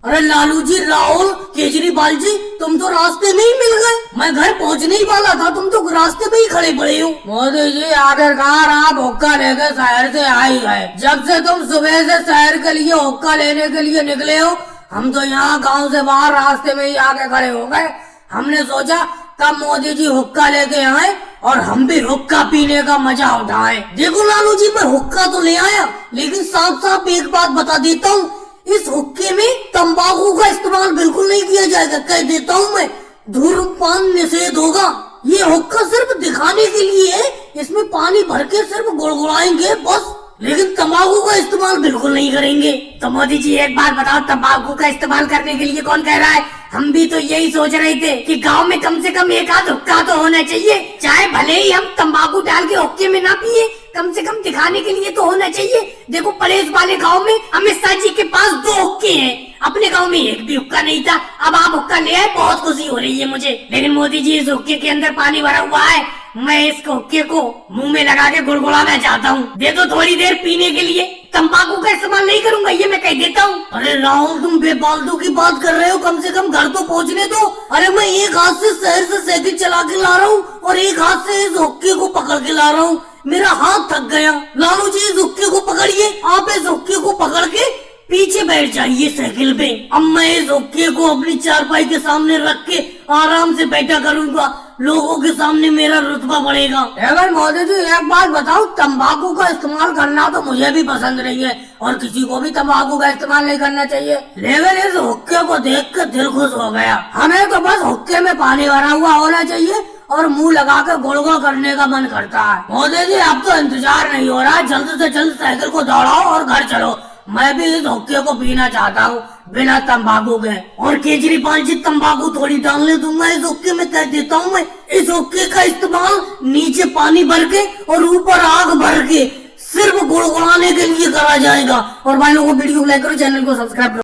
अरे लालू जी, राहुल, केजरीवाल जी, तुम तो रास्ते में ही मिल गए। मैं घर पहुंचने ही वाला था, तुम तो रास्ते में ही खड़े पड़े हो। मोदी जी, आखिरकार आप हुक्का लेके शहर से आ ही गए। जब से तुम सुबह से शहर के लिए हुक्का लेने के लिए निकले हो, हम तो यहाँ गांव से बाहर रास्ते में ही आके खड़े हो गए। हमने सोचा कब मोदी जी हुक्का लेके आए और हम भी हुक्का पीने का मजा उठाएं। देखो लालू जी, मैं हुक्का तो ले आया, लेकिन साफ साफ एक बात बता देता हूँ, इस हुक्के में तंबाकू का इस्तेमाल बिल्कुल नहीं किया जाएगा। कह देता हूँ मैं, धूम्रपान निषेध होगा। ये हुक्का सिर्फ दिखाने के लिए है, इसमें पानी भर के सिर्फ गुड़गुड़ाएंगे बस, लेकिन तंबाकू का इस्तेमाल बिल्कुल नहीं करेंगे। तो मोदी जी एक बात बताओ, तंबाकू का इस्तेमाल करने के लिए कौन कह रहा है? हम भी तो यही सोच रहे थे कि गांव में कम से कम एक आध हुक्का तो होना चाहिए, चाहे भले ही हम तंबाकू डाल के हुक्के में ना पिए, कम से कम दिखाने के लिए तो होना चाहिए। देखो पड़ेस वाले गांव में अमित शाह जी के पास 2 हुक्के हैं, अपने गांव में एक भी हुक्का नहीं था। अब आप हुक्का ले आए, बहुत खुशी हो रही है मुझे। लेकिन मोदी जी, इस हुक्के के अंदर पानी भरा हुआ है, मैं इस हुक्के को मुंह में लगा के गुड़गुड़ाना चाहता हूँ। दे दो थोड़ी देर पीने के लिए, तंबाकू का इस्तेमाल नहीं करूंगा, ये मैं कह देता हूँ। अरे राहुल, तुम बेफालतू की बात कर रहे हो, कम से कम घर तो पहुँचने दो। अरे मैं एक हाथ से शहर से साइकिल चला के ला रहा हूँ और एक हाथ से इस हुक्के को पकड़ के ला रहा हूँ, मेरा हाथ थक गया। लालू जी, इस हुक्के को पकड़िए, आप इस हुक्के को पकड़ के पीछे बैठ जाइए साइकिल पे। अब मैं इस हुक्के को अपनी चारपाई के सामने रख के आराम से बैठा करूंगा, लोगों के सामने मेरा रुतबा बढ़ेगा। अगर मोदी जी एक बात बताओ, तंबाकू का इस्तेमाल करना तो मुझे भी पसंद नहीं है और किसी को भी तंबाकू का इस्तेमाल नहीं करना चाहिए, लेकिन इस हुक्के को देख कर दिल खुश हो गया। हमें तो बस हुक्के में पानी भरा हुआ होना चाहिए और मुंह लगा कर गुड़गुड़ करने का मन करता है। मोदी जी, अब तो इंतजार नहीं हो रहा, जल्द से जल्द साइकिल को दौड़ाओ और घर चलो। मैं भी इस हुक्के को पीना चाहता हूँ बिना तंबाकू के। और केजरीवाल जी, तंबाकू थोड़ी डालने दूंगा इस हुक्के में, कह देता हूँ मैं। इस हुक्के का इस्तेमाल नीचे पानी भर के और ऊपर आग भर के सिर्फ गुड़गुड़ाने के लिए करा जाएगा। और भाई लोगों को वीडियो को लाइक करो, चैनल को सब्सक्राइब करो।